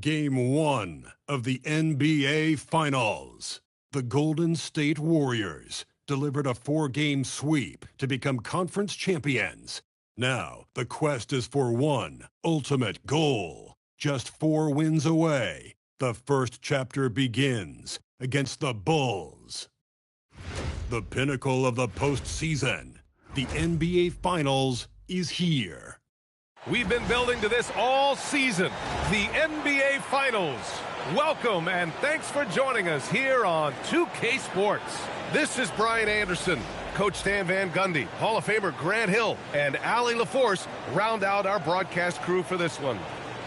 Game 1 of the NBA Finals. The Golden State Warriors delivered a 4-game sweep to become conference champions. Now, the quest is for one ultimate goal. Just 4 wins away, the first chapter begins against the Bulls. The pinnacle of the postseason, the NBA Finals, is here. We've been building to this all season, the NBA Finals. Welcome and thanks for joining us here on 2K Sports. This is Brian Anderson. Coach Stan Van Gundy, Hall of Famer Grant Hill, and Allie LaForce round out our broadcast crew for this one.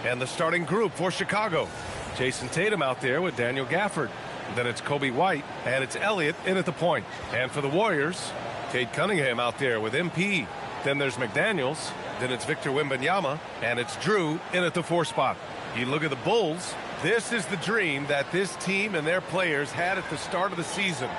And the starting group for Chicago. Jason Tatum out there with Daniel Gafford. Then it's Kobe White, and it's Elliott in at the point. And for the Warriors, Cade Cunningham out there with MP. Then there's McDaniels. Then it's Victor Wembanyama, and it's Drew in at the 4 spot. You look at the Bulls, this is the dream that this team and their players had at the start of the season.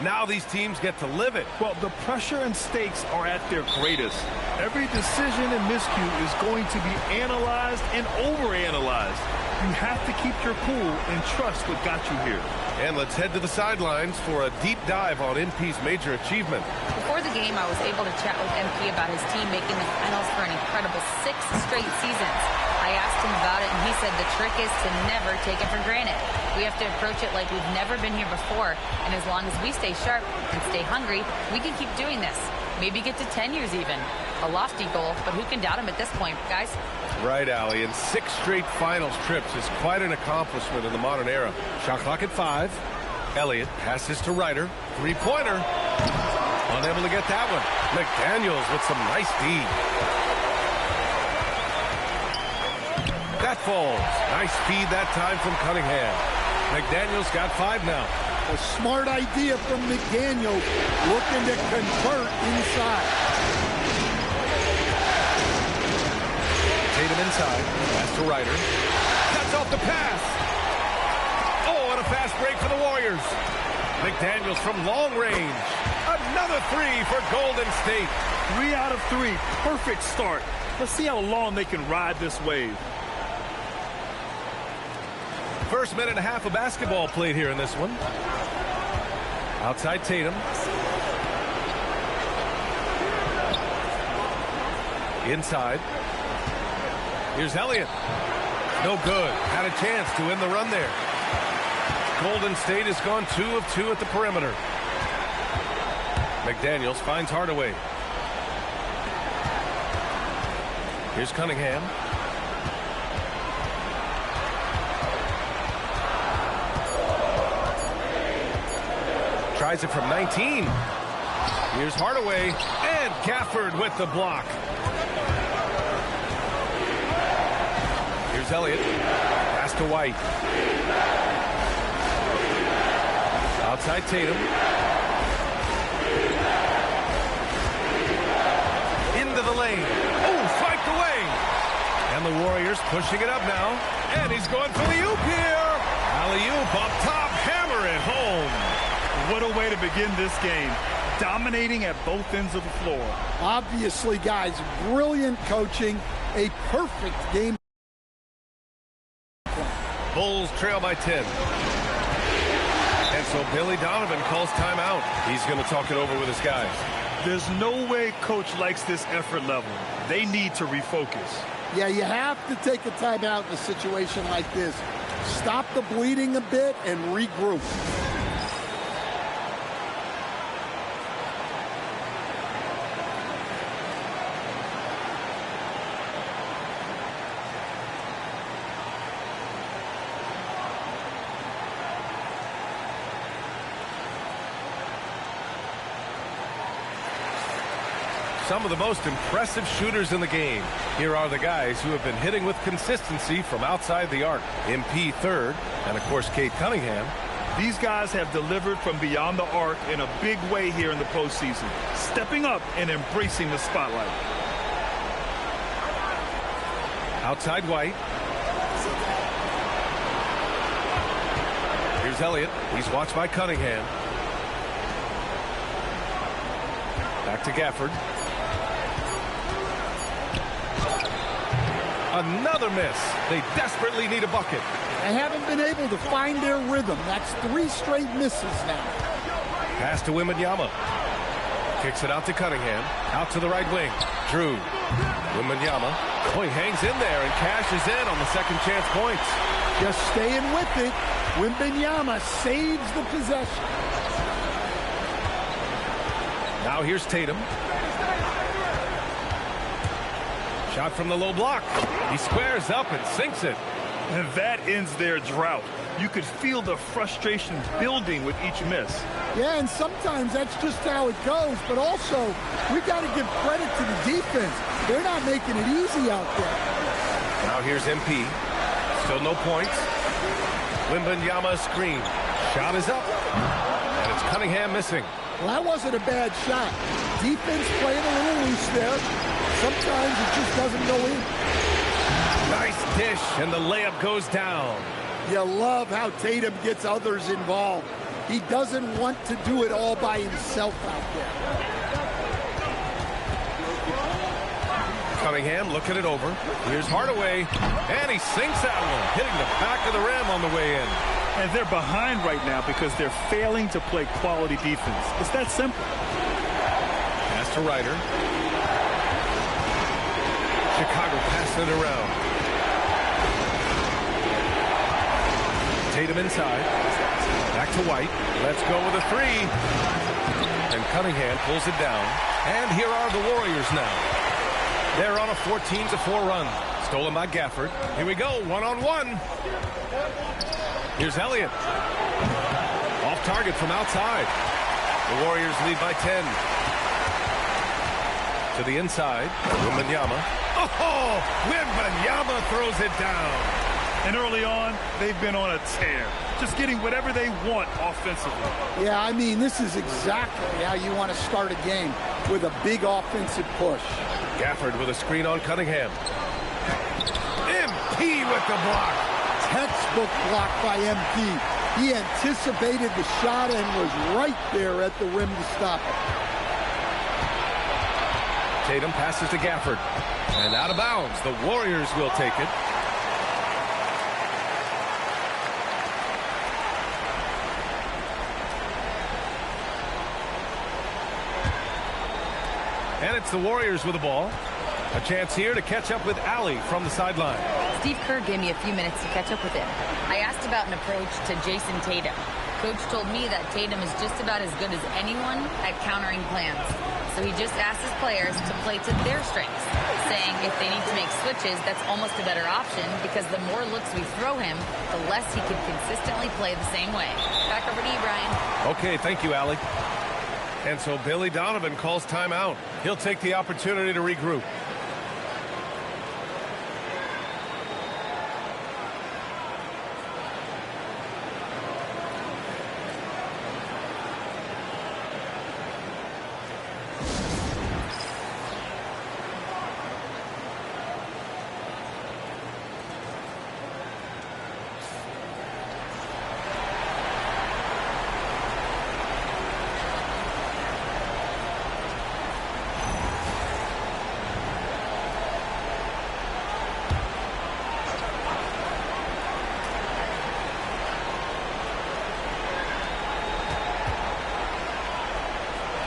Now these teams get to live it. Well, the pressure and stakes are at their greatest. Every decision and miscue is going to be analyzed and overanalyzed. You have to keep your cool and trust what got you here. And let's head to the sidelines for a deep dive on MP's major achievement. Before the game, I was able to chat with MP about his team making the finals for an incredible 6 straight seasons. I asked him about it, and he said the trick is to never take it for granted. We have to approach it like we've never been here before, and as long as we stay sharp and stay hungry, we can keep doing this. Maybe get to 10 years even. A lofty goal, but who can doubt him at this point, guys? Right, Allie, and 6 straight finals trips is quite an accomplishment in the modern era. Shot clock at 5. Elliott passes to Ryder. 3-pointer. Unable to get that one. McDaniels with some nice D. That falls. Nice feed that time from Cunningham. McDaniels got 5 now. A smart idea from McDaniels, looking to convert inside. Tatum inside. Pass to Ryder. Cuts off the pass. Oh, and a fast break for the Warriors. McDaniels from long range. Another 3 for Golden State. 3 out of 3. Perfect start. Let's see how long they can ride this wave. First minute and a half of basketball played here in this one. Outside Tatum. Inside. Here's Elliott. No good. Had a chance to end the run there. Golden State has gone 2 of 2 at the perimeter. McDaniels finds Hardaway. Here's Cunningham. Tries it from 19. Here's Hardaway. And Gafford with the block. Here's Elliott. Pass to White. Outside Tatum. Into the lane. Oh, spiked away. And the Warriors pushing it up now. And he's going for the oop here. Alley-oop up top. Hammer it home. What a way to begin this game. Dominating at both ends of the floor. Obviously, guys, brilliant coaching. A perfect game. Bulls trail by 10. And so Billy Donovan calls timeout. He's going to talk it over with his guys. There's no way coach likes this effort level. They need to refocus. Yeah, you have to take a timeout in a situation like this. Stop the bleeding a bit and regroup. Some of the most impressive shooters in the game. Here are the guys who have been hitting with consistency from outside the arc. MP third, and of course Cade Cunningham. These guys have delivered from beyond the arc in a big way here in the postseason, stepping up and embracing the spotlight. Outside White. Here's Elliott. He's watched by Cunningham. Back to Gafford. Another miss. They desperately need a bucket. They haven't been able to find their rhythm. That's 3 straight misses now. Pass to Wembanyama. Kicks it out to Cunningham. Out to the right wing. Drew. Wembanyama. Oh, he hangs in there and cashes in on the second chance points. Just staying with it. Wembanyama saves the possession. Now here's Tatum. Shot from the low block. He squares up and sinks it. And that ends their drought. You could feel the frustration building with each miss. Yeah, and sometimes that's just how it goes. But also, we got to give credit to the defense. They're not making it easy out there. Now here's MP. Still no points. Wembanyama screen. Shot is up. And it's Cunningham missing. Well, that wasn't a bad shot. Defense playing a little loose there. Sometimes it just doesn't go in. Nice dish, and the layup goes down. You love how Tatum gets others involved. He doesn't want to do it all by himself out there. Cunningham looking it over. Here's Hardaway, and he sinks that one, hitting the back of the rim on the way in. And they're behind right now because they're failing to play quality defense. It's that simple. Pass to Ryder. Chicago passing it around. Tatum inside. Back to White. Let's go with a 3. And Cunningham pulls it down. And here are the Warriors now. They're on a 14-4 run. Stolen by Gafford. Here we go, one-on-one. Here's Elliott. Off target from outside. The Warriors lead by 10. To the inside. Wembanyama. Oh! Wembanyama throws it down. And early on, they've been on a tear. Just getting whatever they want offensively. Yeah, I mean, this is exactly how you want to start a game, with a big offensive push. Gafford with a screen on Cunningham. MP with the block. Textbook block by MP. He anticipated the shot and was right there at the rim to stop it. Tatum passes to Gafford. And out of bounds. The Warriors will take it. And it's the Warriors with the ball. A chance here to catch up with Allie from the sideline. Steve Kerr gave me a few minutes to catch up with him. I asked about an approach to Jason Tatum. Coach told me that Tatum is just about as good as anyone at countering plans. So he just asked his players to play to their strengths, saying if they need to make switches, that's almost a better option because the more looks we throw him, the less he can consistently play the same way. Back over to you, Brian. Okay, thank you, Allie. And so Billy Donovan calls timeout. He'll take the opportunity to regroup.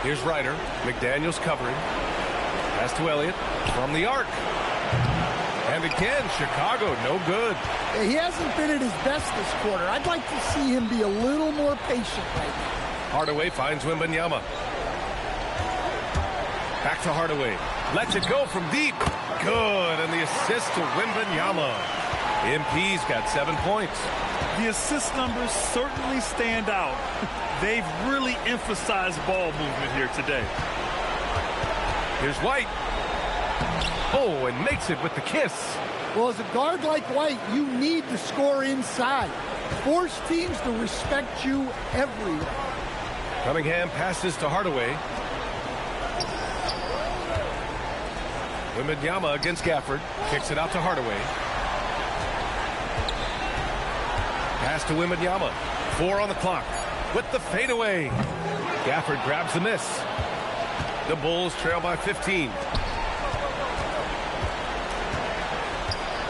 Here's Ryder. McDaniels covering. Pass to Elliott from the arc. And again, Chicago, no good. He hasn't been at his best this quarter. I'd like to see him be a little more patient right now. Hardaway finds Wembanyama. Back to Hardaway. Lets it go from deep. Good. And the assist to Wembanyama. MP's got 7 points. The assist numbers certainly stand out. They've really emphasized ball movement here today. Here's White. Oh, and makes it with the kiss. Well, as a guard like White, you need to score inside. Force teams to respect you everywhere. Cunningham passes to Hardaway. Wembanyama against Gafford. Kicks it out to Hardaway. Pass to Wembanyama. 4 on the clock. With the fadeaway. Gafford grabs the miss. The Bulls trail by 15.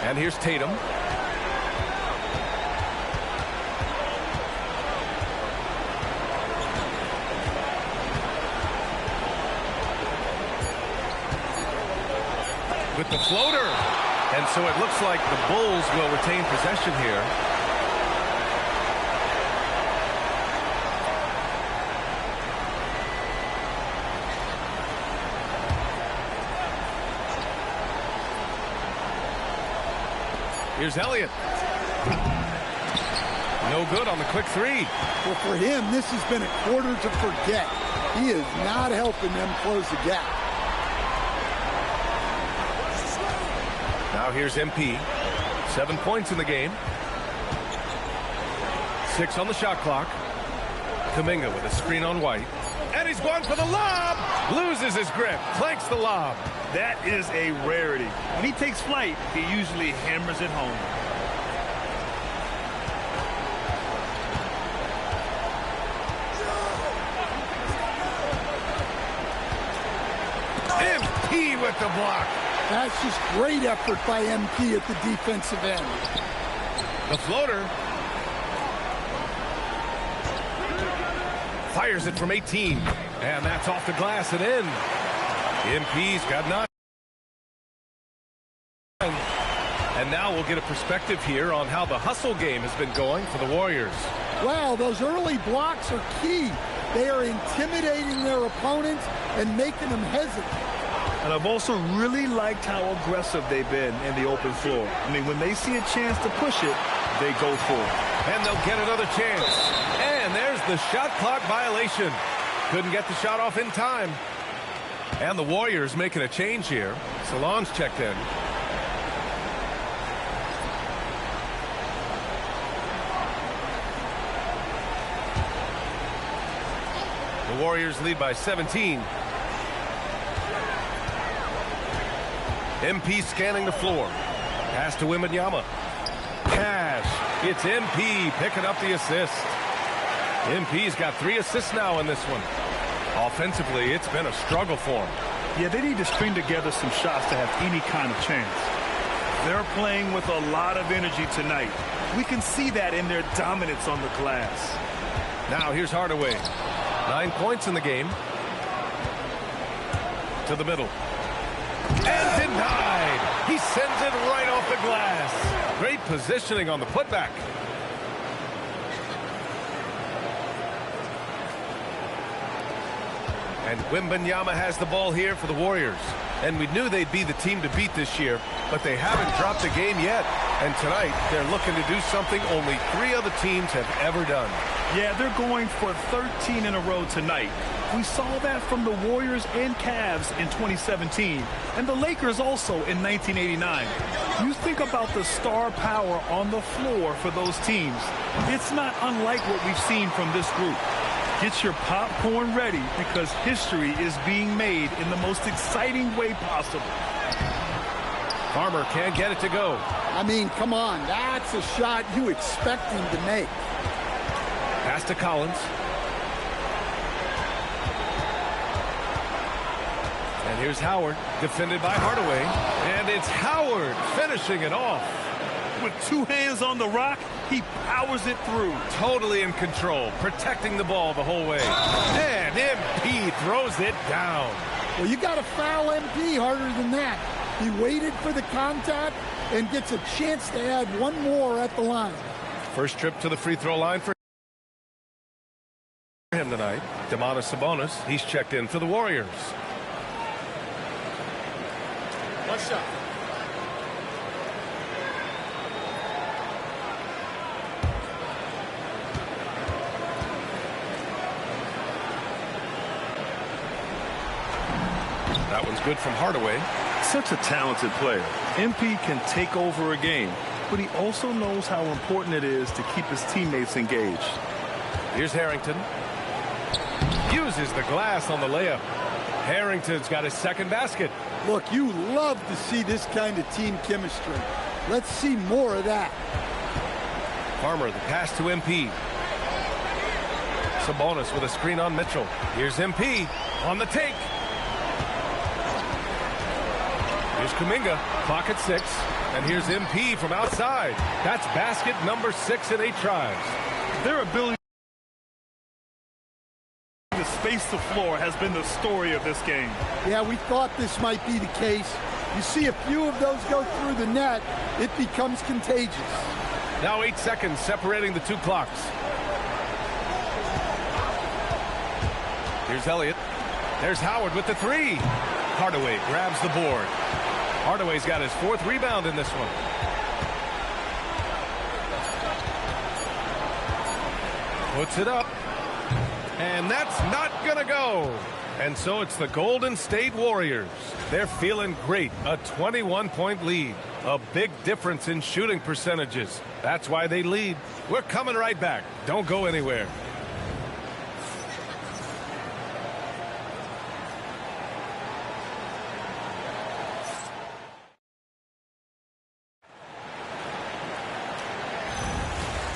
And here's Tatum. with the floater. And so it looks like the Bulls will retain possession here. Here's Elliott. No good on the quick three. Well, for him, this has been a quarter to forget. He is not helping them close the gap. Now here's MP. 7 points in the game. 6 on the shot clock. Kuminga with a screen on White. And he's going for the lob. Loses his grip. Clanks the lob. That is a rarity. When he takes flight, he usually hammers it home. MP with the block. That's just great effort by MP at the defensive end. The floater. Fires it from 18. And that's off the glass and in. MP's got 9. And now we'll get a perspective here on how the hustle game has been going for the Warriors. Wow, those early blocks are key. They are intimidating their opponents and making them hesitant. And I've also really liked how aggressive they've been in the open floor. I mean, when they see a chance to push it, they go for it. And they'll get another chance. And there's the shot clock violation. Couldn't get the shot off in time. And the Warriors making a change here. Salon's checked in. The Warriors lead by 17. MP scanning the floor. Pass to Wembanyama. Cash. It's MP picking up the assist. MP's got 3 assists now in this one. Offensively, it's been a struggle for him. Yeah, they need to string together some shots to have any kind of chance. They're playing with a lot of energy tonight. We can see that in their dominance on the glass. Now here's Hardaway. 9 points in the game. To the middle. And denied. He sends it right off the glass. Great positioning on the putback. And Wembanyama has the ball here for the Warriors. And we knew they'd be the team to beat this year, but they haven't dropped a game yet. And tonight, they're looking to do something only 3 other teams have ever done. Yeah, they're going for 13 in a row tonight. We saw that from the Warriors and Cavs in 2017, and the Lakers also in 1989. You think about the star power on the floor for those teams. It's not unlike what we've seen from this group. Get your popcorn ready because history is being made in the most exciting way possible. Farmer can't get it to go. I mean, come on. That's a shot you expect him to make. Pass to Collins. And here's Howard, defended by Hardaway. And it's Howard finishing it off. With 2 hands on the rock, he powers it through. Totally in control, protecting the ball the whole way. And MP throws it down. Well, you got to foul MP harder than that. He waited for the contact and gets a chance to add 1 more at the line. First trip to the free throw line for him tonight. Domantas Sabonis, he's checked in for the Warriors. 1 shot. That one's good from Hardaway. Such a talented player. MP can take over a game, but he also knows how important it is to keep his teammates engaged. Here's Harrington. Uses the glass on the layup. Harrington's got his second basket. Look, you love to see this kind of team chemistry. Let's see more of that. Farmer, the pass to MP. Sabonis with a screen on Mitchell. Here's MP on the take. Here's Kuminga, clock at 6. And here's MP from outside. That's basket number 6 in 8 tries. Their ability to space the floor has been the story of this game. Yeah, we thought this might be the case. You see a few of those go through the net, it becomes contagious. Now 8 seconds separating the two clocks. Here's Elliott. There's Howard with the three. Hardaway grabs the board. Hardaway's got his 4th rebound in this one. Puts it up. And that's not going to go. And so it's the Golden State Warriors. They're feeling great. A 21-point lead. A big difference in shooting percentages. That's why they lead. We're coming right back. Don't go anywhere.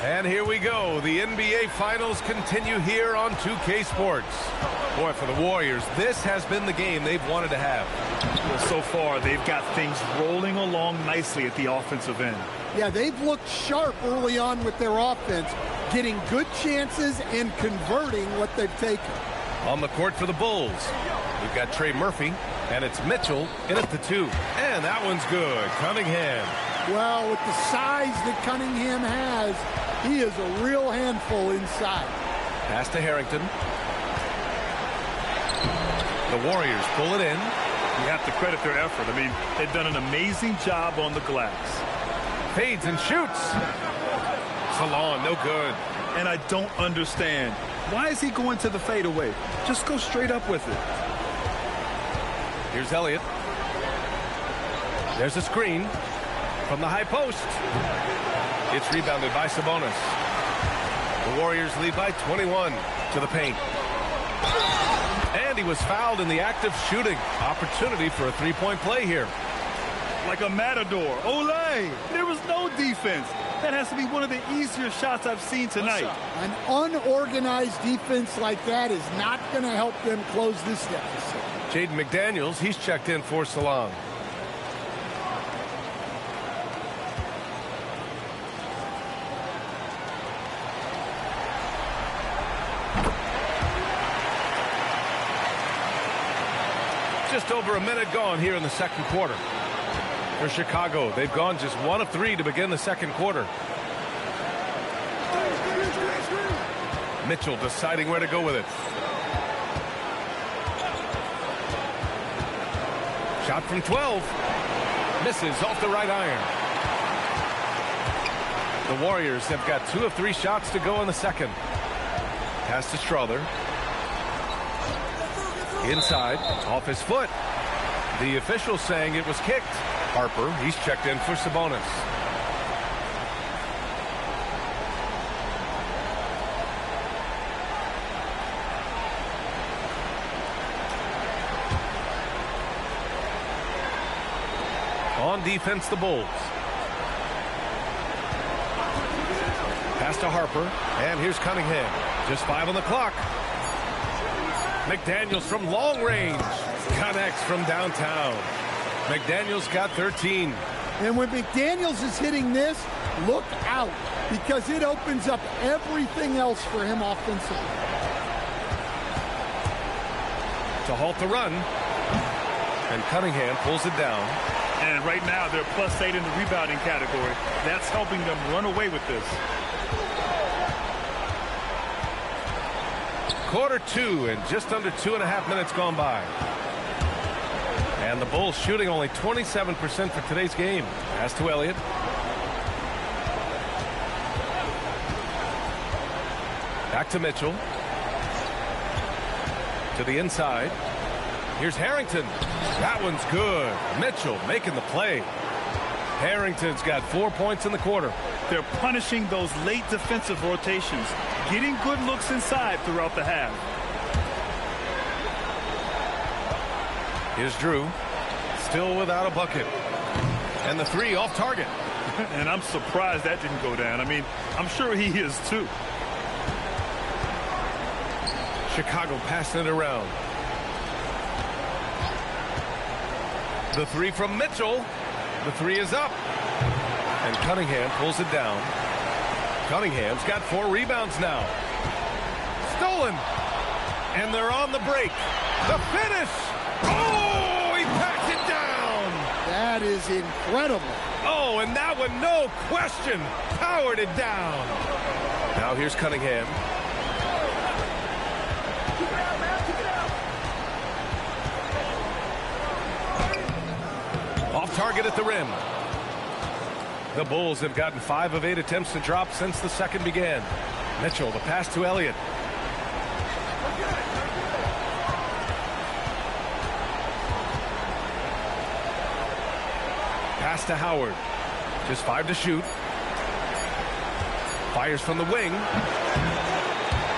And here we go. The NBA Finals continue here on 2K Sports. Boy, for the Warriors, this has been the game they've wanted to have. Well, so far, they've got things rolling along nicely at the offensive end. Yeah, they've looked sharp early on with their offense, getting good chances and converting what they've taken. On the court for the Bulls, we've got Trey Murphy, and it's Mitchell in at the 2. And that one's good. Cunningham. Well, with the size that Cunningham has, he is a real handful inside. Pass to Harrington. The Warriors pull it in. You have to credit their effort. I mean, they've done an amazing job on the glass. Fades and shoots. Salon, no good. And I don't understand. Why is he going to the fadeaway? Just go straight up with it. Here's Elliott. There's a screen from the high post. It's rebounded by Sabonis. The Warriors lead by 21 to the paint. And he was fouled in the act of shooting. Opportunity for a three-point play here. Like a matador. Olay! There was no defense. That has to be one of the easier shots I've seen tonight. An unorganized defense like that is not going to help them close this deficit. Jaden McDaniels, he's checked in for Salon. Just over a minute gone here in the second quarter. For Chicago, they've gone just 1 of 3 to begin the second quarter. Mitchell deciding where to go with it. Shot from 12. Misses off the right iron. The Warriors have got 2 of 3 shots to go in the second. Pass to Strother. Inside, off his foot. The official saying it was kicked. Harper, he's checked in for Sabonis. On defense, the Bulls. Pass to Harper, and here's Cunningham. Just 5 on the clock. McDaniels from long range. Connects from downtown. McDaniels got 13. And when McDaniels is hitting this, look out, because it opens up everything else for him offensively. To halt the run. And Cunningham pulls it down. And right now, they're +8 in the rebounding category. That's helping them run away with this. Quarter 2 and just under 2.5 minutes gone by. And the Bulls shooting only 27% for today's game. Pass to Elliott. Back to Mitchell. To the inside. Here's Harrington. That one's good. Mitchell making the play. Harrington's got 4 points in the quarter. They're punishing those late defensive rotations, getting good looks inside throughout the half. Here's Drew. Still without a bucket. And the 3 off target. And I'm surprised that didn't go down. I mean, I'm sure he is too. Chicago passing it around. The 3 from Mitchell. The 3 is up. And Cunningham pulls it down. Cunningham's got 4 rebounds now. Stolen. And they're on the break. The finish. Oh, he packs it down. That is incredible. Oh, and that one, no question, powered it down. Now here's Cunningham. Off target at the rim. The Bulls have gotten 5 of 8 attempts to drop since the second began. Mitchell, the pass to Elliott. Pass to Howard. Just 5 to shoot. Fires from the wing.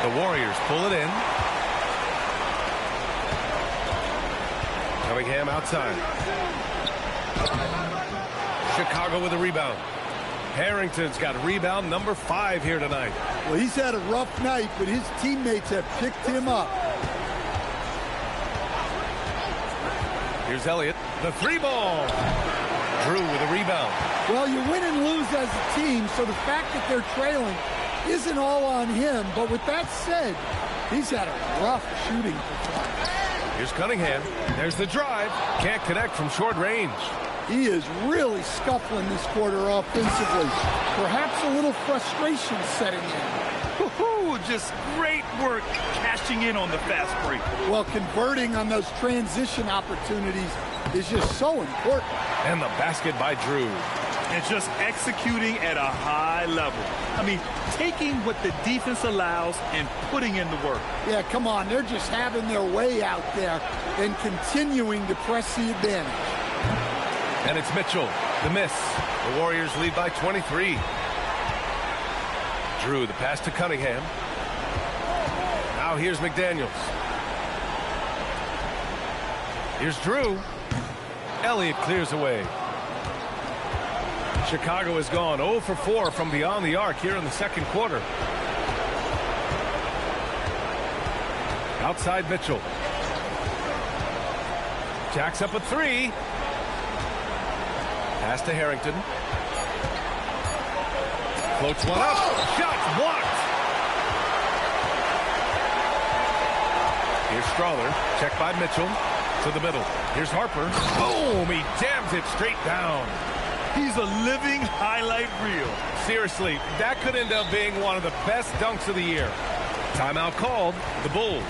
The Warriors pull it in. Cunningham outside. Chicago with a rebound. Harrington's got rebound number 5 here tonight. Well, he's had a rough night, but his teammates have picked him up. Here's Elliott. The 3-ball. Drew with a rebound. Well, you win and lose as a team, so the fact that they're trailing isn't all on him. But with that said, he's had a rough shooting performance. Here's Cunningham. There's the drive. Can't connect from short range. He is really scuffling this quarter offensively. Perhaps a little frustration setting in. Just great work cashing in on the fast break. Well, converting on those transition opportunities is just so important. And the basket by Drew. And just executing at a high level. I mean, taking what the defense allows and putting in the work. Yeah, come on. They're just having their way out there and continuing to press the advantage. And it's Mitchell. The miss. The Warriors lead by 23. Drew, the pass to Cunningham. Now here's McDaniels. Here's Drew. Elliott clears away. Chicago has gone 0 for 4 from beyond the arc here in the second quarter. Outside Mitchell. Jacks up a 3. Pass to Harrington. Floats one up. Shot blocked. Here's Strawler. Checked by Mitchell. To the middle. Here's Harper. Boom! He jams it straight down. He's a living highlight reel. Seriously, that could end up being one of the best dunks of the year. Timeout called. The Bulls.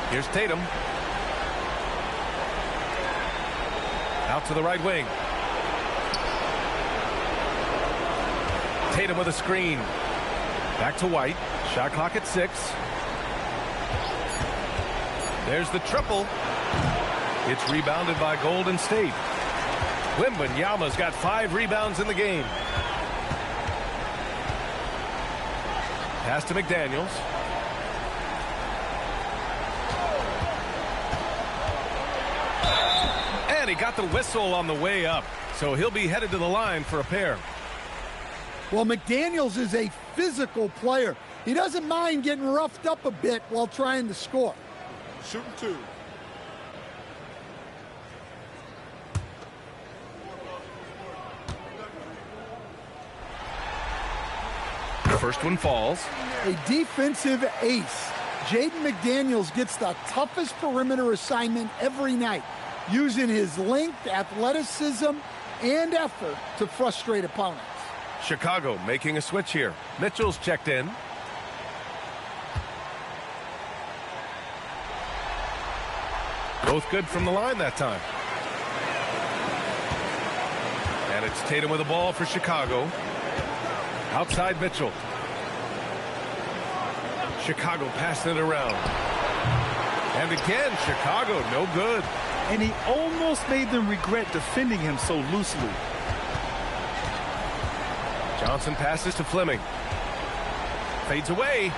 Here's Tatum. Out to the right wing. Tatum with a screen. Back to White. Shot clock at 6. There's the triple. It's rebounded by Golden State. Wembanyama's got 5 rebounds in the game. Pass to McDaniels. And he got the whistle on the way up, so he'll be headed to the line for a pair. Well, McDaniels is a physical player. He doesn't mind getting roughed up a bit while trying to score. Shooting 2. The first one falls. A defensive ace. Jaden McDaniels gets the toughest perimeter assignment every night, using his length, athleticism, and effort to frustrate opponents. Chicago making a switch here. Mitchell's checked in. Both good from the line that time. And it's Tatum with the ball for Chicago. Outside Mitchell. Chicago passing it around. And again, Chicago no good. And he almost made them regret defending him so loosely. Johnson passes to Fleming. Fades away.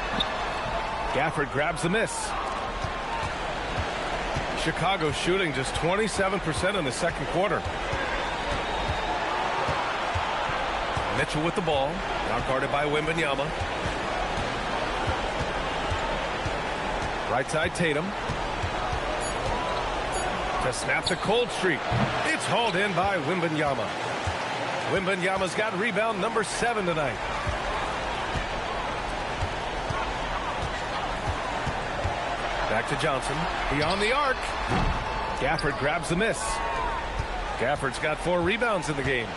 Gafford grabs the miss. Chicago shooting just 27% in the second quarter. Mitchell with the ball. Now guarded by Wembanyama. Right side Tatum. to snap the cold streak. It's hauled in by Wembanyama. Wembanyama's got rebound number 7 tonight. Back to Johnson. Beyond the arc. Gafford grabs the miss. Gafford's got 4 rebounds in the game.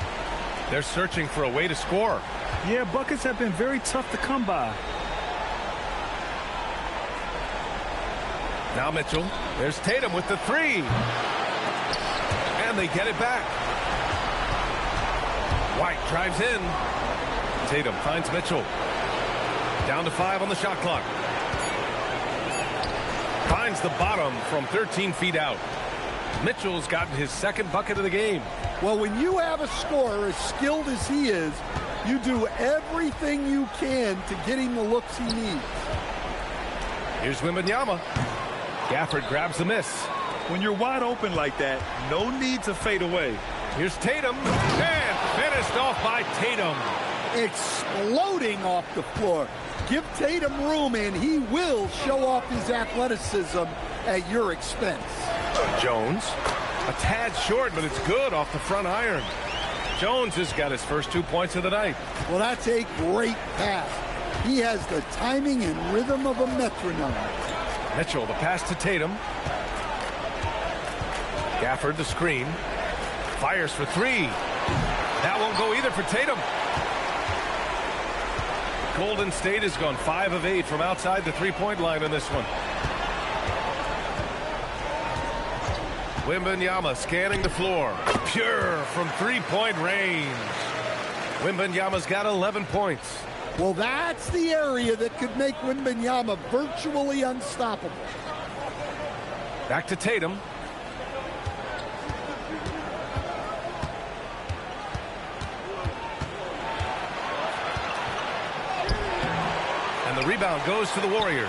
They're searching for a way to score. Yeah, buckets have been very tough to come by. Now Mitchell. There's Tatum with the 3. And they get it back. White drives in. Tatum finds Mitchell. Down to 5 on the shot clock. Finds the bottom from 13 feet out. Mitchell's gotten his 2nd bucket of the game. Well, when you have a scorer as skilled as he is, you do everything you can to get him the looks he needs. Here's Wembanyama. Gafford grabs the miss. When you're wide open like that, no need to fade away. Here's Tatum. And finished off by Tatum. Exploding off the floor. Give Tatum room, and he will show off his athleticism at your expense. Jones. A tad short, but it's good off the front iron. Jones has got his first 2 points of the night. Well, that's a great pass. He has the timing and rhythm of a metronome. Mitchell, the pass to Tatum. Gafford, the screen. Fires for 3. That won't go either for Tatum. Golden State has gone 5 of 8 from outside the three-point line in this one. Wembanyama scanning the floor. Pure from three-point range. Wembanyama's got 11 points. Well, that's the area that could make Wembanyama virtually unstoppable. Back to Tatum. And the rebound goes to the Warriors.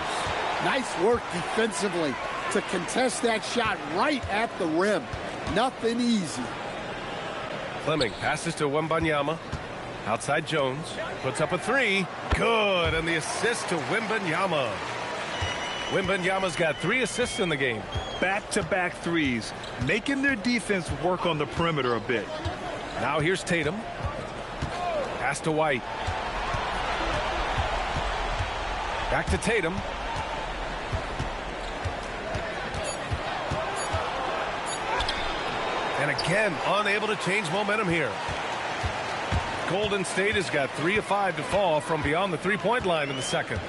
Nice work defensively to contest that shot right at the rim. Nothing easy. Fleming passes to Wembanyama. Outside Jones. Puts up a 3. Good. And the assist to Wembanyama. Wembanyama's got 3 assists in the game. Back-to-back threes, making their defense work on the perimeter a bit. Now here's Tatum. Pass to White. Back to Tatum. And again, unable to change momentum here. Golden State has got 3 of 5 to fall from beyond the three-point line in the second.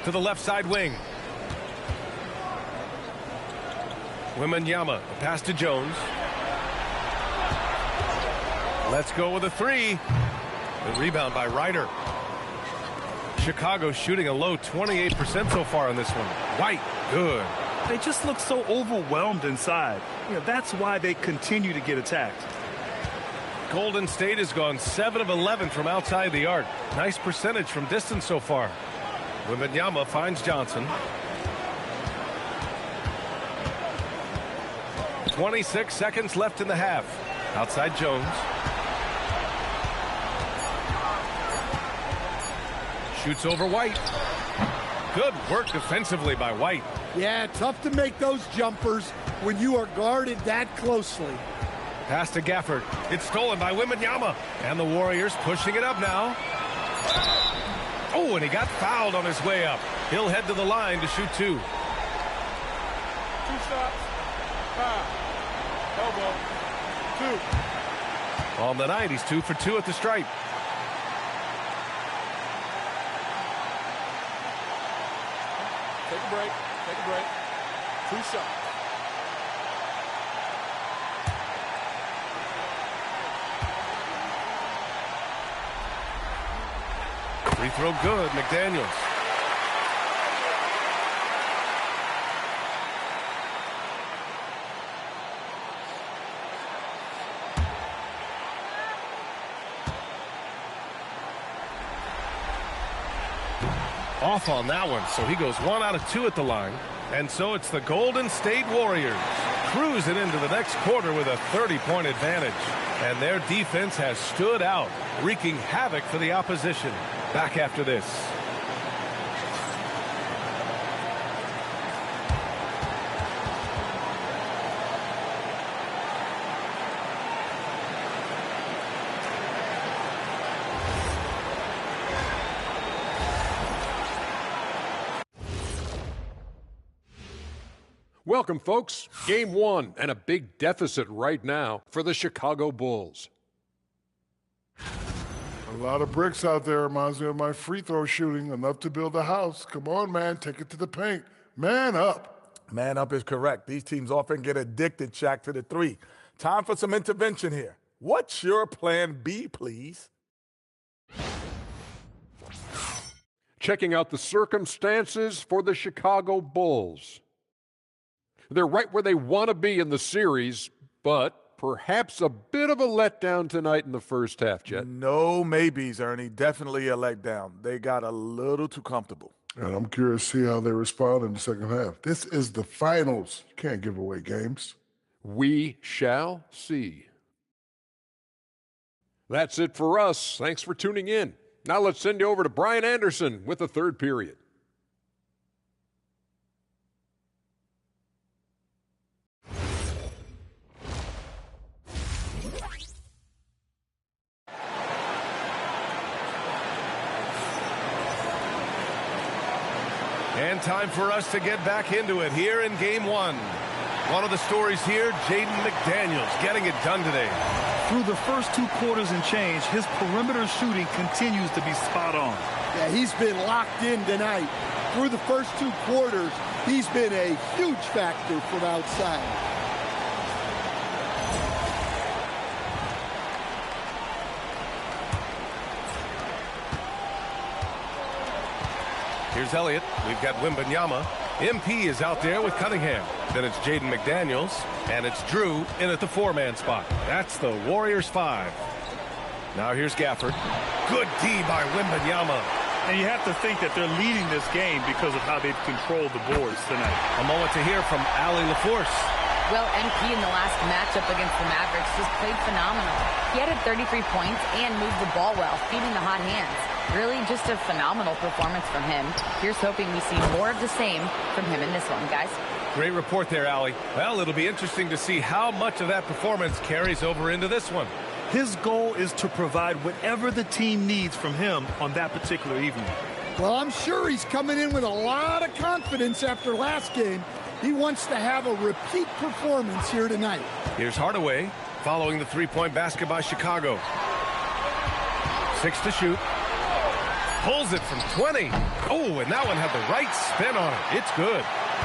To the left side wing. Wembanyama, a pass to Jones. Let's go with a 3. The rebound by Ryder. Chicago shooting a low 28% so far in this one. White, good. They just look so overwhelmed inside. That's why they continue to get attacked. Golden State has gone 7 of 11 from outside the arc. Nice percentage from distance so far. Wembanyama finds Johnson. 26 seconds left in the half. Outside Jones. Shoots over White. Good work defensively by White. Yeah, tough to make those jumpers when you are guarded that closely. Pass to Gafford. It's stolen by Wembanyama. And the Warriors pushing it up now. Oh, and he got fouled on his way up. He'll head to the line to shoot 2. 2 shots. 5. Elbow. 2. On the night, he's 2 for 2 at the stripe. Take a break. Take a break. 2 shots. Free throw good, McDaniels. Off on that one, so he goes 1 out of 2 at the line. And so it's the Golden State Warriors cruising into the next quarter with a 30-point advantage. And their defense has stood out, wreaking havoc for the opposition. Back after this. Welcome, folks. Game 1 and a big deficit right now for the Chicago Bulls. A lot of bricks out there. Reminds me of my free throw shooting. Enough to build a house. Come on, man. Take it to the paint. Man up. Man up is correct. These teams often get addicted, Shaq, to the three. Time for some intervention here. What's your plan B, please? Checking out the circumstances for the Chicago Bulls. They're right where they want to be in the series, but perhaps a bit of a letdown tonight in the first half, Jet. No maybes, Ernie. Definitely a letdown. They got a little too comfortable. And I'm curious to see how they respond in the second half. This is the finals. You can't give away games. We shall see. That's it for us. Thanks for tuning in. Now let's send you over to Brian Anderson with the third period. And time for us to get back into it here in Game 1. One of the stories here, Jaden McDaniels getting it done today. Through the first 2 quarters and change, his perimeter shooting continues to be spot on. Yeah, he's been locked in tonight. Through the first 2 quarters, he's been a huge factor from outside. Here's Elliott. We've got Wembanyama. MP is out there with Cunningham. Then it's Jaden McDaniels, and it's Drew in at the 4-man spot. That's the Warriors 5. Now here's Gafford. Good D by Wembanyama. And you have to think that they're leading this game because of how they've controlled the boards tonight. A moment to hear from Allie LaForce. Well, MP in the last matchup against the Mavericks just played phenomenal. He had 33 points and moved the ball well, feeding the hot hands. Really just a phenomenal performance from him. Here's hoping we see more of the same from him in this one, guys. Great report there, Allie. Well, it'll be interesting to see how much of that performance carries over into this one. His goal is to provide whatever the team needs from him on that particular evening. Well, I'm sure he's coming in with a lot of confidence after last game. He wants to have a repeat performance here tonight. Here's Hardaway following the three-point basket by Chicago. 6 to shoot. Pulls it from 20. Oh, and that one had the right spin on it. It's good.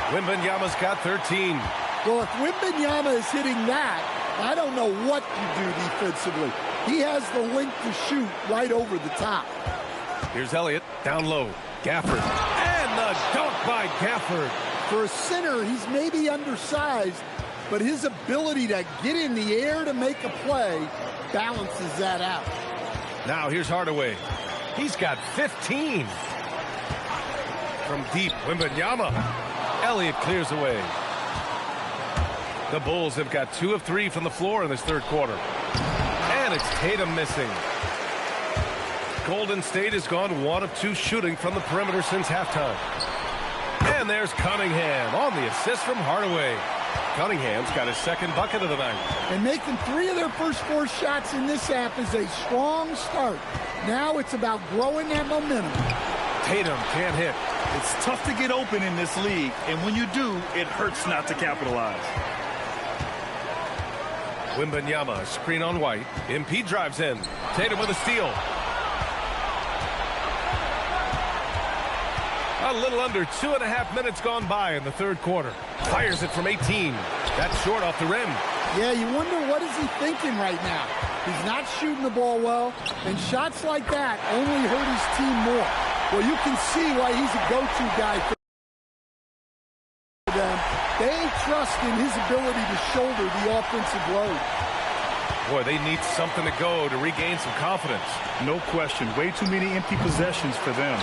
Wembanyama's got 13. Well, if Wembanyama is hitting that, I don't know what to do defensively. He has the length to shoot right over the top. Here's Elliott down low. Gafford. And the dunk by Gafford. For a center, he's maybe undersized, but his ability to get in the air to make a play balances that out. Now here's Hardaway. He's got 15. From deep, Wembanyama. Elliott clears away. The Bulls have got 2 of 3 from the floor in this third quarter. And it's Tatum missing. Golden State has gone 1 of 2 shooting from the perimeter since halftime. And there's Cunningham on the assist from Hardaway. Cunningham's got his second bucket of the night. And making 3 of their first 4 shots in this half is a strong start. Now it's about growing that momentum. Tatum can't hit. It's tough to get open in this league, and when you do, it hurts not to capitalize. Wembanyama, screen on White. MP drives in. Tatum with a steal. A little under 2.5 minutes gone by in the third quarter. Fires it from 18. That's short off the rim. Yeah, you wonder what is he thinking right now. He's not shooting the ball well, and shots like that only hurt his team more. Well, you can see why he's a go-to guy for them. They trust in his ability to shoulder the offensive load. Boy, they need something to go to regain some confidence. No question. Way too many empty possessions for them.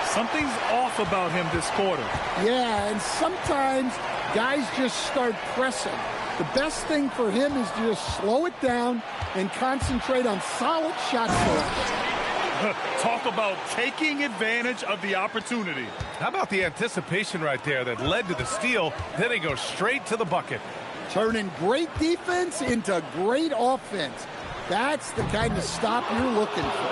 Something's off about him this quarter. Yeah, and sometimes guys just start pressing. The best thing for him is to just slow it down and concentrate on solid shot selection. Talk about taking advantage of the opportunity. How about the anticipation right there that led to the steal? Then he goes straight to the bucket. Turning great defense into great offense. That's the kind of stop you're looking for.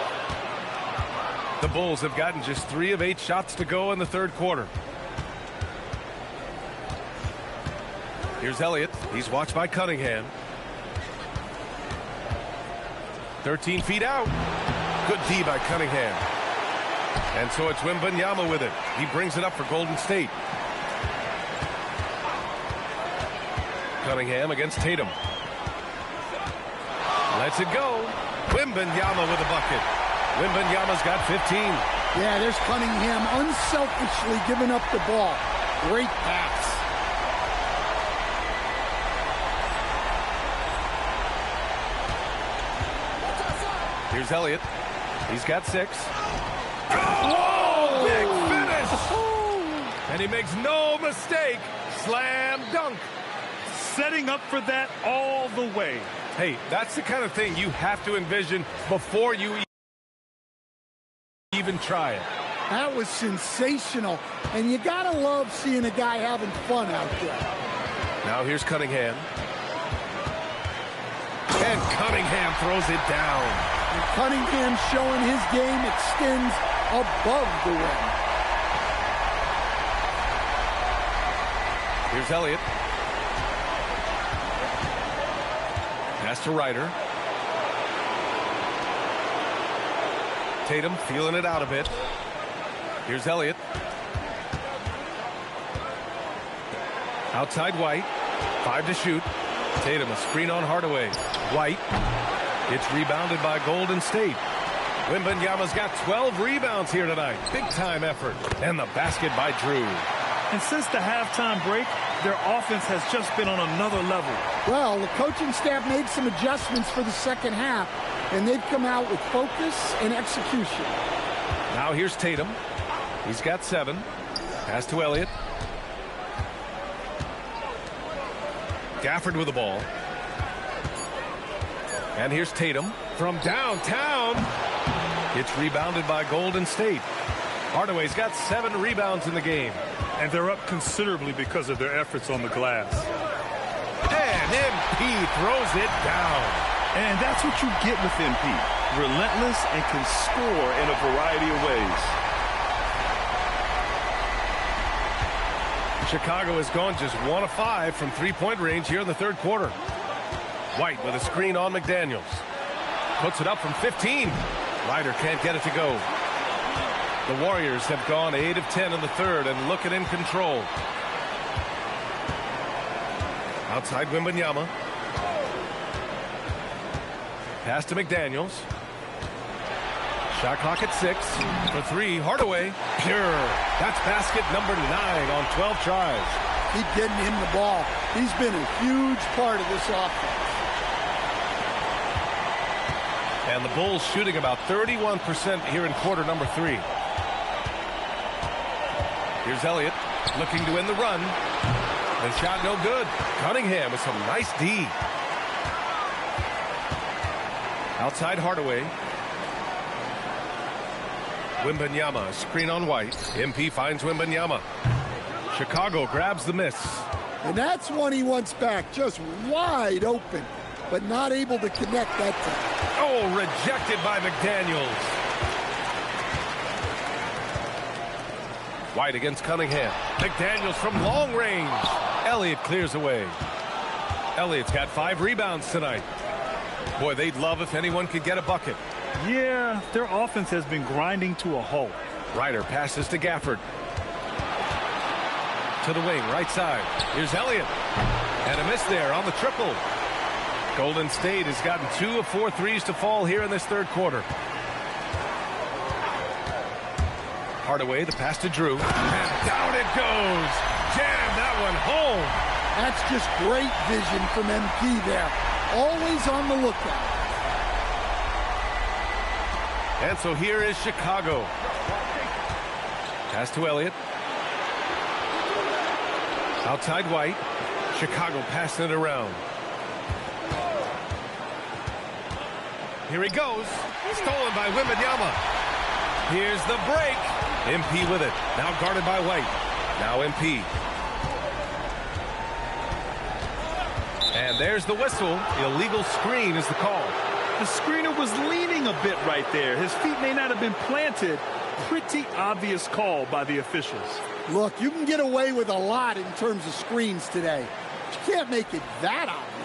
The Bulls have gotten just 3 of 8 shots to go in the third quarter. Here's Elliott. He's watched by Cunningham. 13 feet out. Good D by Cunningham. And so it's Wembanyama with it. He brings it up for Golden State. Cunningham against Tatum. Lets it go. Wembanyama with a bucket. Wembanyama's got 15. Yeah, there's Cunningham unselfishly giving up the ball. Great pass. Here's Elliott. He's got 6. Oh, big finish! And he makes no mistake. Slam dunk. Setting up for that all the way. Hey, that's the kind of thing you have to envision before you even try it. That was sensational. And you got to love seeing a guy having fun out there. Now here's Cunningham. And Cunningham throws it down. And Cunningham showing his game extends above the rim. Here's Elliott. Pass to Ryder. Tatum feeling it out a bit. Here's Elliott. Outside White. 5 to shoot. Tatum a screen on Hardaway. White. It's rebounded by Golden State. Wembanyama's got 12 rebounds here tonight. Big time effort. And the basket by Drew. And since the halftime break, their offense has just been on another level. Well, the coaching staff made some adjustments for the second half, and they've come out with focus and execution. Now here's Tatum. He's got 7. Pass to Elliott. Gafford with the ball. And here's Tatum from downtown. It's rebounded by Golden State. Hardaway's got 7 rebounds in the game. And they're up considerably because of their efforts on the glass. And MP throws it down. And that's what you get with MP. Relentless and can score in a variety of ways. Chicago has gone just 1 of 5 from three-point range here in the third quarter. White with a screen on McDaniels. Puts it up from 15. Ryder can't get it to go. The Warriors have gone 8 of 10 in the third and looking in control. Outside Wembanyama. Pass to McDaniels. Shot clock at 6. For 3, Hardaway. Pure. That's basket number 9 on 12 tries. Keep getting him the ball. He's been a huge part of this offense. And the Bulls shooting about 31% here in quarter number 3. Here's Elliott looking to end the run. The shot no good. Cunningham with some nice D. Outside Hardaway. Wembanyama, screen on White. MP finds Wembanyama. Chicago grabs the miss. And that's one he wants back. Just wide open, but not able to connect that time. Oh, rejected by McDaniels. White against Cunningham. McDaniels from long range. Elliott clears away. Elliott's got 5 rebounds tonight. Boy, they'd love if anyone could get a bucket. Yeah, their offense has been grinding to a halt. Ryder passes to Gafford. To the wing, right side. Here's Elliott. And a miss there on the triple. Golden State has gotten 2 of 4 threes to fall here in this third quarter. Hardaway, the pass to Drew. And down it goes. Jam that one home. That's just great vision from MP there. Always on the lookout. And so here is Chicago. Pass to Elliott. Outside White. Chicago passing it around. Here he goes. Stolen by Wembanyama. Here's the break. MP with it. Now guarded by White. Now MP. And there's the whistle. Illegal screen is the call. The screener was leaning a bit right there. His feet may not have been planted. Pretty obvious call by the officials. Look, you can get away with a lot in terms of screens today. You can't make it that obvious.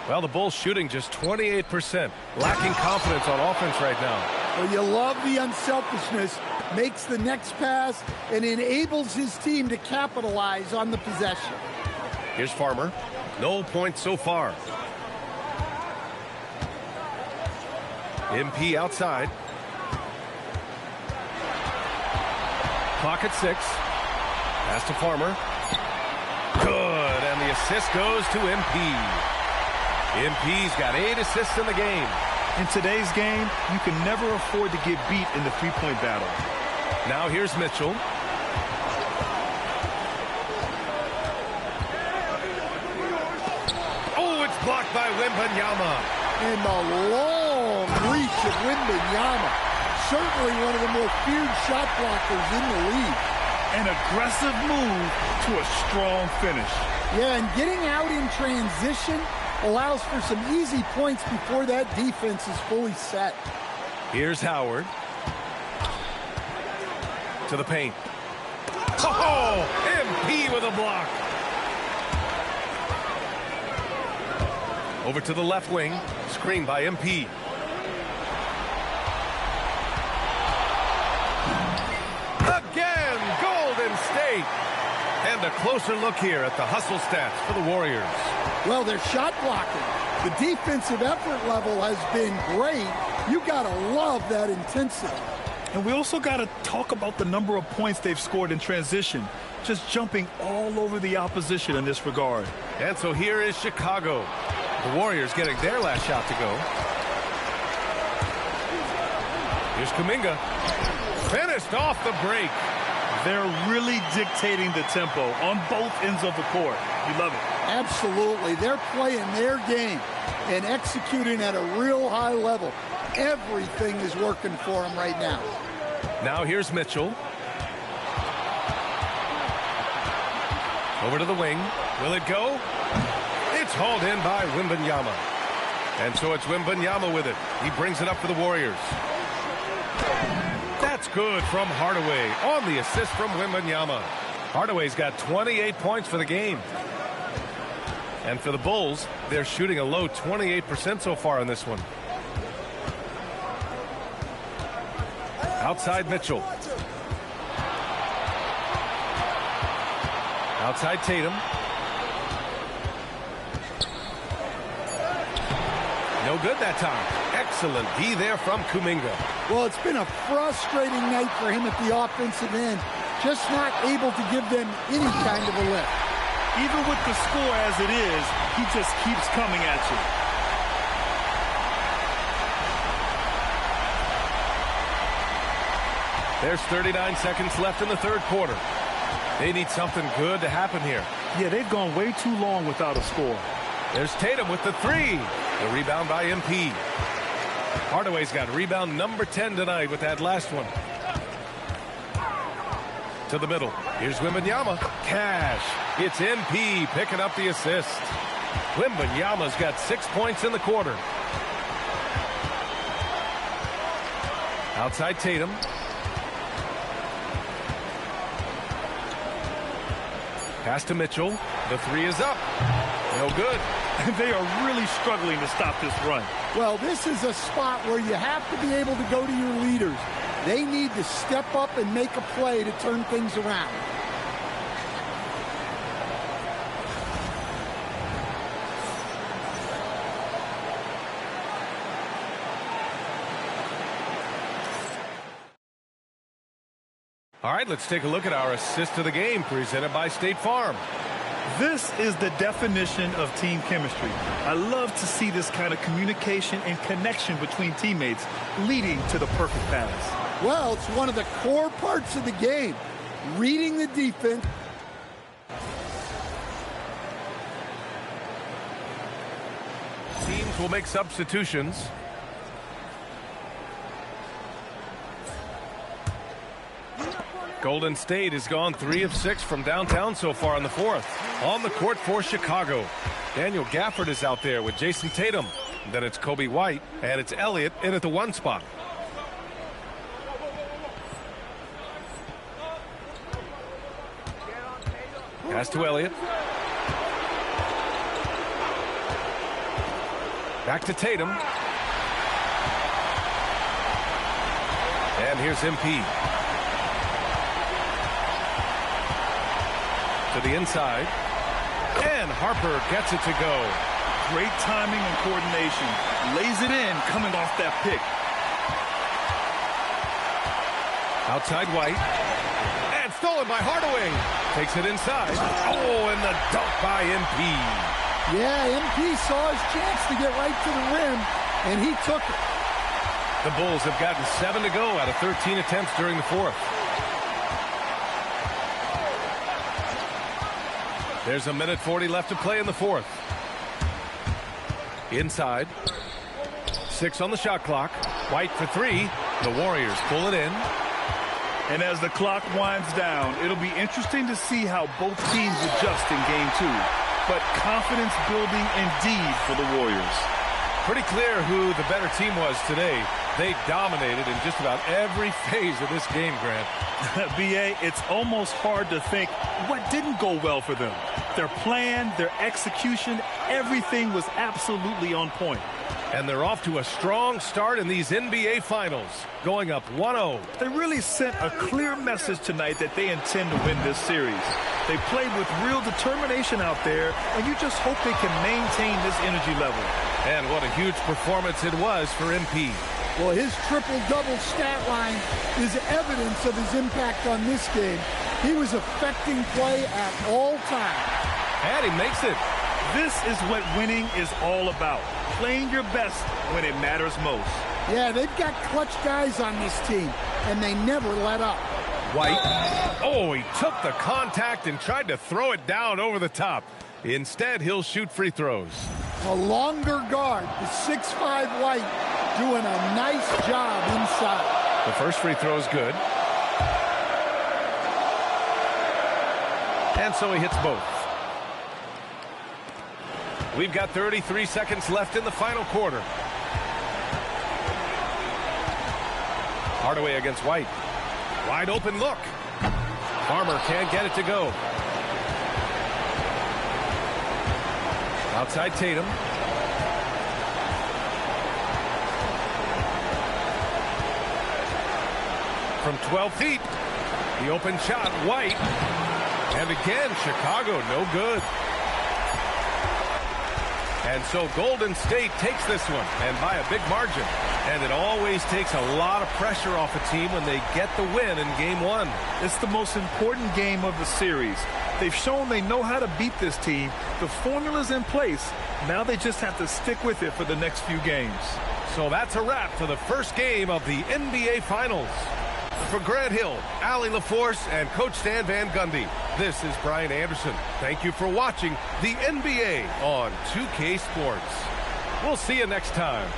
Well, the Bulls shooting just 28%. Lacking confidence on offense right now. Well, you love the unselfishness. Makes the next pass and enables his team to capitalize on the possession. Here's Farmer. No points so far. MP outside. Clock at 6. Pass to Farmer. Good, and the assist goes to MP. MP's got 8 assists in the game. In today's game, you can never afford to get beat in the three-point battle. Now here's Mitchell. Oh, it's blocked by Wembanyama. And the long reach of Wembanyama. Certainly one of the more feared shot blockers in the league. An aggressive move to a strong finish. Yeah, and getting out in transition allows for some easy points before that defense is fully set. Here's Howard. To the paint. Oh, MP with a block. Over to the left wing. Screen by MP. Again, Golden State. And a closer look here at the hustle stats for the Warriors. Well, they're shot blocking. The defensive effort level has been great. You got to love that intensity. And we also got to talk about the number of points they've scored in transition. Just jumping all over the opposition in this regard. And so here is Chicago. The Warriors getting their last shot to go. Here's Kuminga. Finished off the break. They're really dictating the tempo on both ends of the court. You love it. Absolutely. They're playing their game and executing at a real high level. Everything is working for them right now. Now here's Mitchell. Over to the wing. Will it go? It's hauled in by Wembanyama. And so it's Wembanyama with it. He brings it up for the Warriors. That's good from Hardaway on the assist from Wembanyama. Hardaway's got 28 points for the game. And for the Bulls, they're shooting a low 28% so far in this one. Outside Mitchell. Outside Tatum. No good that time. Excellent D there from Kuminga. Well, it's been a frustrating night for him at the offensive end. Just not able to give them any kind of a lift. Even with the score as it is, he just keeps coming at you. There's 39 seconds left in the third quarter. They need something good to happen here. Yeah, they've gone way too long without a score. There's Tatum with the three. The rebound by MP. Hardaway's got rebound number 10 tonight with that last one. To the middle. Here's Wembanyama. Cash. It's MP picking up the assist. Wembanyama's got 6 points in the quarter. Outside Tatum. Pass to Mitchell. The three is up. No good. They are really struggling to stop this run. Well, this is a spot where you have to be able to go to your leaders. They need to step up and make a play to turn things around. All right, let's take a look at our assist of the game presented by State Farm. This is the definition of team chemistry. I love to see this kind of communication and connection between teammates leading to the perfect pass. Well, it's one of the core parts of the game. Reading the defense. Teams will make substitutions. Golden State has gone 3 of 6 from downtown so far in the fourth. On the court for Chicago, Daniel Gafford is out there with Jason Tatum. Then it's Kobe White, and it's Elliott in at the 1 spot. Pass to Elliott. Back to Tatum. And here's MP. To the inside. And Harper gets it to go. Great timing and coordination. Lays it in coming off that pick. Outside White. And stolen by Hardaway. Takes it inside. Oh, and the dunk by MP. Yeah, MP saw his chance to get right to the rim, and he took it. The Bulls have gotten 7 to go out of 13 attempts during the fourth. There's a minute 40 left to play in the fourth. Inside. 6 on the shot clock. White for 3. The Warriors pull it in. And as the clock winds down, it'll be interesting to see how both teams adjust in game 2. But confidence building indeed for the Warriors. Pretty clear who the better team was today. They dominated in just about every phase of this game, Grant. B.A., it's almost hard to think what didn't go well for them. Their plan, their execution, everything was absolutely on point. And they're off to a strong start in these NBA Finals, going up 1-0. They really sent a clear message tonight that they intend to win this series. They played with real determination out there, and you just hope they can maintain this energy level. And what a huge performance it was for MP. Well, his triple-double stat line is evidence of his impact on this game. He was affecting play at all times. And he makes it. This is what winning is all about. Playing your best when it matters most. Yeah, they've got clutch guys on this team, and they never let up. White. Oh, he took the contact and tried to throw it down over the top. Instead, he'll shoot free throws. A longer guard, the 6'5" White, doing a nice job inside. The first free throw is good. And so he hits both. We've got 33 seconds left in the final quarter. Hardaway against White. Wide open look. Farmer can't get it to go. Outside Tatum. From 12 feet. The open shot, White. And again, Chicago, no good. And so Golden State takes this one, and by a big margin. And it always takes a lot of pressure off a team when they get the win in Game 1. It's the most important game of the series. They've shown they know how to beat this team. The formula's in place. Now they just have to stick with it for the next few games. So that's a wrap for the first game of the NBA Finals. For Grant Hill, Allie LaForce, and Coach Stan Van Gundy, this is Brian Anderson. Thank you for watching the NBA on 2K Sports. We'll see you next time.